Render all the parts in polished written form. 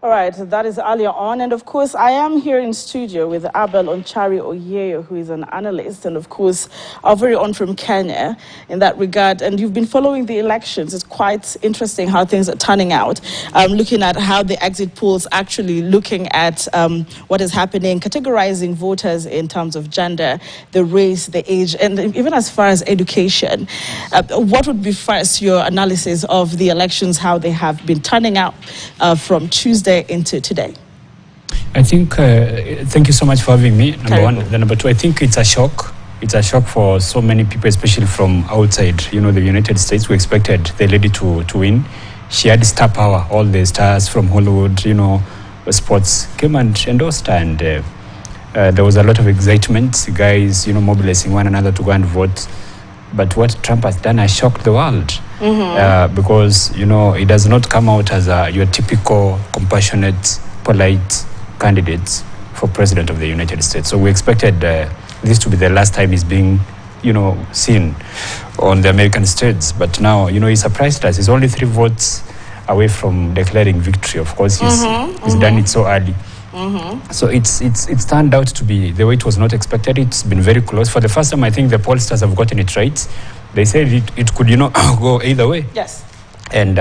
All right, that is earlier on. And of course, I am here in studio with Abel Onchari Oyeyo, who is an analyst and, of course, our very own from Kenya in that regard. And you've been following the elections. It's quite interesting how things are turning out, looking at how the exit polls actually looking at what is happening, categorizing voters in terms of gender, the race, the age, and even as far as education. What would be first your analysis of the elections, how they have been turning out from Tuesday into today? I think, thank you so much for having me, number one. Then number two, I think it's a shock. It's a shock for so many people, especially from outside, the United States. We expected the lady to win. She had star power. All the stars from Hollywood, sports came and endorsed her. And there was a lot of excitement, guys, mobilizing one another to go and vote. But what Trump has done has shocked the world. Because, it does not come out as your typical compassionate, polite candidate for president of the United States. So we expected this to be the last time he's being, seen on the American stage. But now, he surprised us. He's only 3 votes away from declaring victory. Of course, he's done it so early. So it's turned out to be the way it was not expected. It's been very close. For the first time, I think the pollsters have gotten it right. They said it could, go either way. Yes. And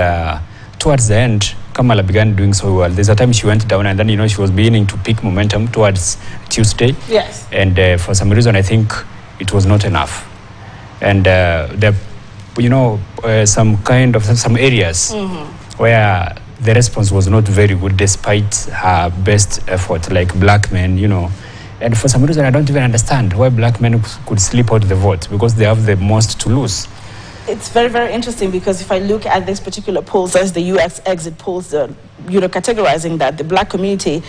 towards the end, Kamala began doing so well. There's a time she went down, and then, she was beginning to pick momentum towards Tuesday. Yes. And for some reason, I think it was not enough. And some areas where the response was not very good despite her best effort, like black men, And for some reason, I don't even understand why black men could slip out the vote, because they have the most to lose. It's very, very interesting, because if I look at this particular polls, as the US exit polls, categorizing that, the black community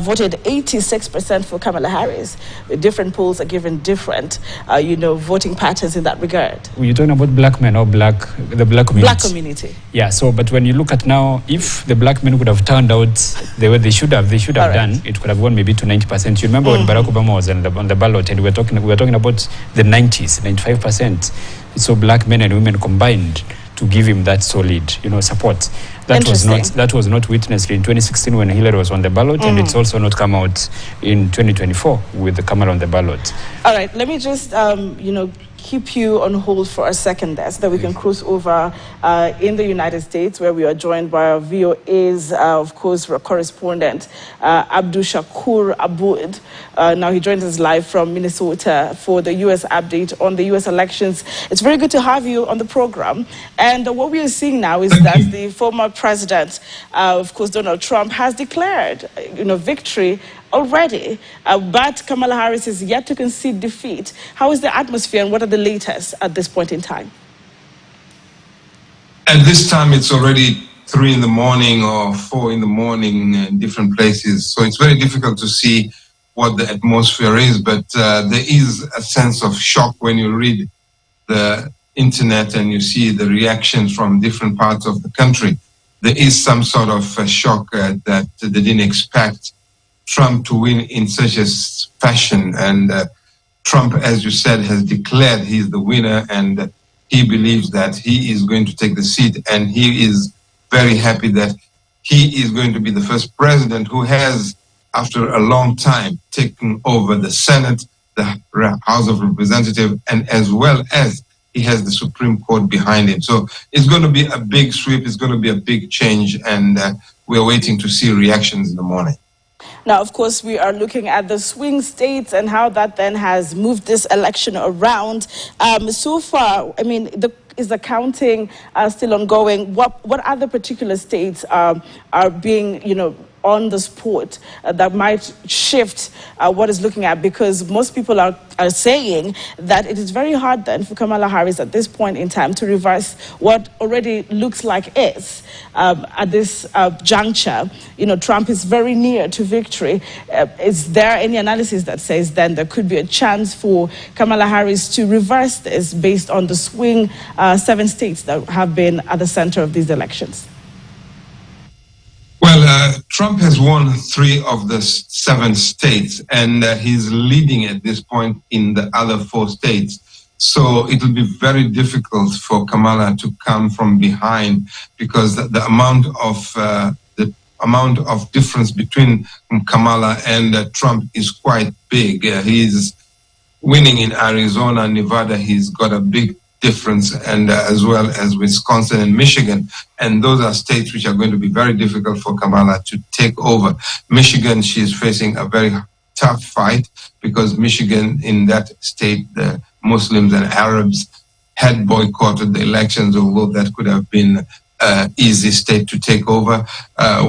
voted 86% for Kamala Harris. Different polls are given different, voting patterns in that regard. You're talking about black men or the black community? Black community. Yeah, but when you look at now, if the black men would have turned out the way they should have done, it could have gone maybe to 90%. You remember when Barack Obama was on the ballot, and we were talking about the 90s, 95%. So black men and women combined to give him that solid, support. That was not witnessed in 2016 when Hillary was on the ballot, and it's also not come out in 2024 with the Kamala on the ballot. All right, let me just, keep you on hold for a second there so that we can cross over in the United States, where we are joined by our VOA's, of course, correspondent, Abdul Shakur Aboud. Now he joins us live from Minnesota for the U.S. update on the U.S. elections. It's very good to have you on the program. And what we are seeing now is that the former president, of course, Donald Trump, has declared, victory already, but Kamala Harris is yet to concede defeat. How is the atmosphere, and what are the latest at this point in time? At this time, it's already 3 in the morning or 4 in the morning in different places. So it's very difficult to see what the atmosphere is, but there is a sense of shock when you read the internet and you see the reactions from different parts of the country. There is some sort of a shock that they didn't expect Trump to win in such a fashion. And Trump, as you said, has declared he's the winner, and he believes that he is going to take the seat, and he is very happy that he is going to be the first president who has, after a long time, taken over the Senate, the House of Representatives, and as well as he has the Supreme Court behind him. So it's going to be a big sweep, it's going to be a big change, and we're waiting to see reactions in the morning. Now, of course, we are looking at the swing states and how that then has moved this election around. So far, is the counting still ongoing? What other particular states are being, on the spot that might shift what is looking at? Because most people are saying that it is very hard then for Kamala Harris at this point in time to reverse what already looks like is at this juncture. Trump is very near to victory. Is there any analysis that says then there could be a chance for Kamala Harris to reverse this based on the swing 7 states that have been at the center of these elections? Well, Trump has won 3 of the 7 states, and he's leading at this point in the other 4 states. So it will be very difficult for Kamala to come from behind, because the amount of the amount of difference between Kamala and Trump is quite big. He's winning in Arizona, Nevada. He's got a big difference, and as well as Wisconsin and Michigan. And those are states which are going to be very difficult for Kamala to take over. Michigan, she's facing a very tough fight because Michigan, in that state, the Muslims and Arabs had boycotted the elections, although that could have been an easy state to take over.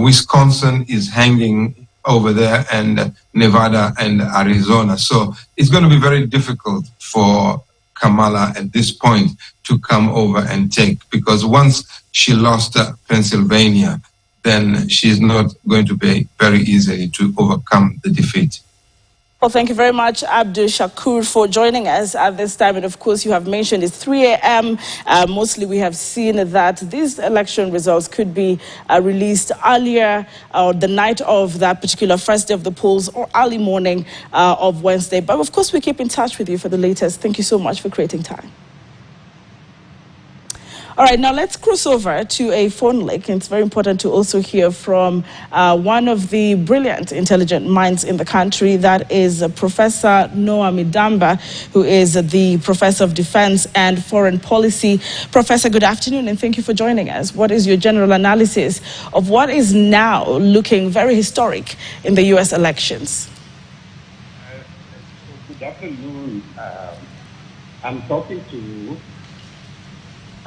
Wisconsin is hanging over there, and Nevada and Arizona. So it's going to be very difficult for Kamala at this point to come over and take, because once she lost Pennsylvania, then she's not going to be very easy to overcome the defeat. Well, thank you very much, Abdul Shakur, for joining us at this time. And of course, you have mentioned it's 3 a.m. Mostly we have seen that these election results could be released earlier or the night of that particular first day of the polls or early morning of Wednesday. But of course, we keep in touch with you for the latest. Thank you so much for creating time. All right, now let's cross over to a phone link. It's very important to also hear from one of the brilliant, intelligent minds in the country. That is Professor Noah Midamba, who is the Professor of Defense and Foreign Policy. Professor, good afternoon, and thank you for joining us. What is your general analysis of what is now looking very historic in the U.S. elections? Good afternoon. I'm talking to...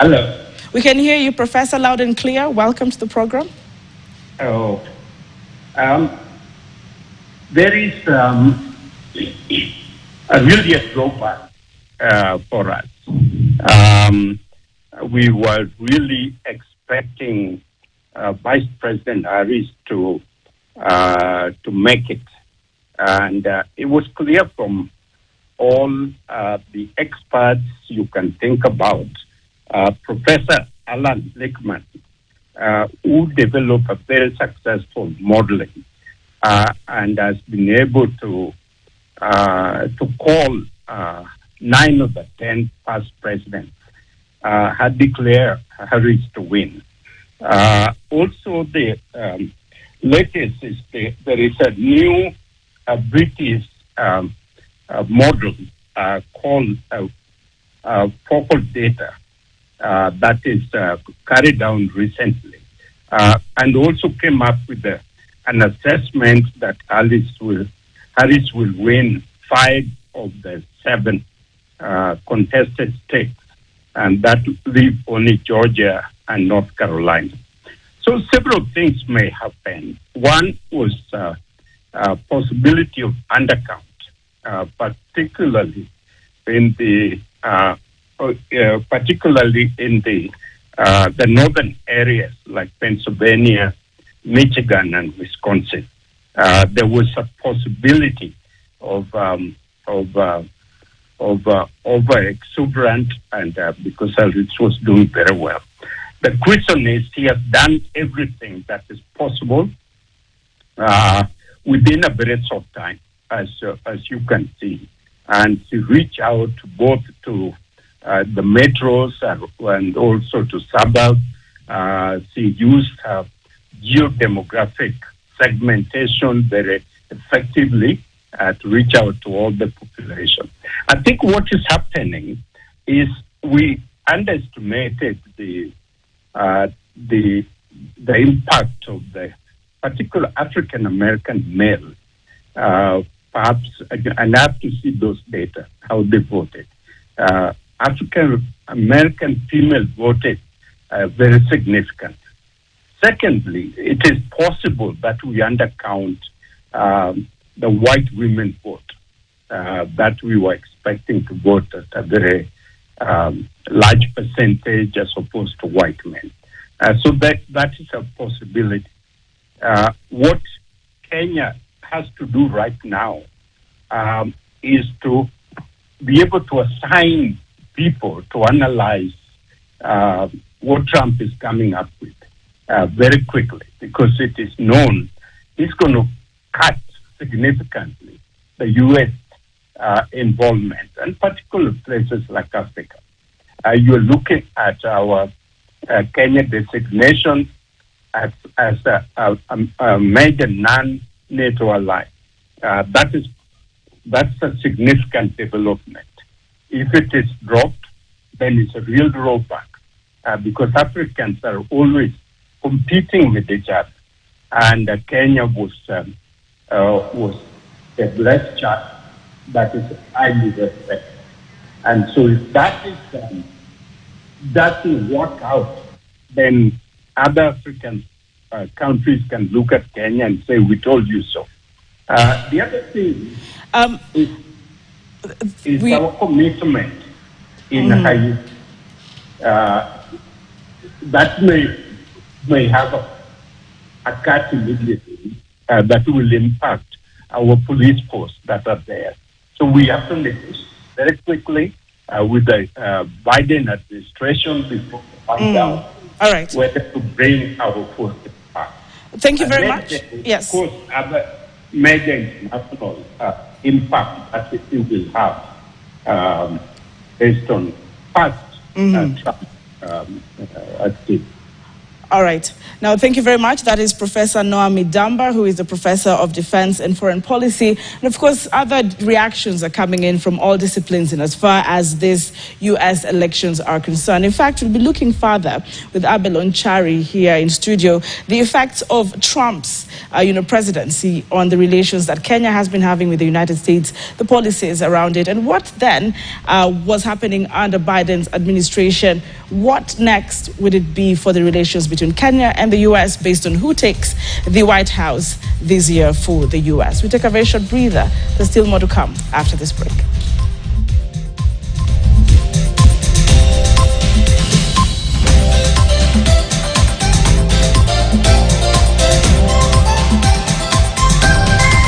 Hello. We can hear you, Professor, loud and clear. Welcome to the program. Oh, there is really a drawback for us. We were really expecting Vice President Harris to make it, and it was clear from all the experts you can think about. Professor Alan Lichtman, who developed a very successful modeling and has been able to call 9 of the 10 past presidents, had declared Harris to win. Also, the latest is there is a new British model called focal data. That is carried down recently, and also came up with an assessment that Harris will win 5 of the 7 contested states, and that leave only Georgia and North Carolina. So several things may happen. One was possibility of undercount, particularly in the northern areas like Pennsylvania, Michigan, and Wisconsin. There was a possibility of over exuberant, and because Harris was doing very well. The question is, he has done everything that is possible within a very short time, as you can see, and to reach out both to the metros and also to suburbs. She used geodemographic segmentation very effectively to reach out to all the population. I think what is happening is we underestimated the impact of the particular African American male. Perhaps, and I have to see those data, how they voted. African American female voted very significant. Secondly, it is possible that we undercount the white women vote that we were expecting to vote at a very large percentage as opposed to white men. So that is a possibility. What Kenya has to do right now is to be able to assign people to analyze what Trump is coming up with very quickly, because it is known he's going to cut significantly the U.S. Involvement, and particular places like Africa. You're looking at our Kenya designation as a major non-NATO ally. That's a significant development. If it is dropped, then it's a real drawback because Africans are always competing with each other, and Kenya was a blessed child that is highly respected. And so if that is doesn't work out, then other African countries can look at Kenya and say, "We told you so." The other thing is our commitment in Haiti. That may have a cut immediately that will impact our police force that are there. So we have to negotiate very quickly with the Biden administration before we find out whether to bring our forces back. Thank you very much. Yes. Of course, other major international impact that it will have based on past Trump activity. All right. Now, thank you very much. That is Professor Noami Damba, who is the Professor of Defense and Foreign Policy. And of course, other reactions are coming in from all disciplines in as far as these U.S. elections are concerned. In fact, we'll be looking further with Abel Onchari here in studio, the effects of Trump's presidency on the relations that Kenya has been having with the United States, the policies around it, and what then was happening under Biden's administration. What next would it be for the relations between Kenya and the U.S. based on who takes the White House this year for the U.S.? We take a very short breather. There's still more to come after this break.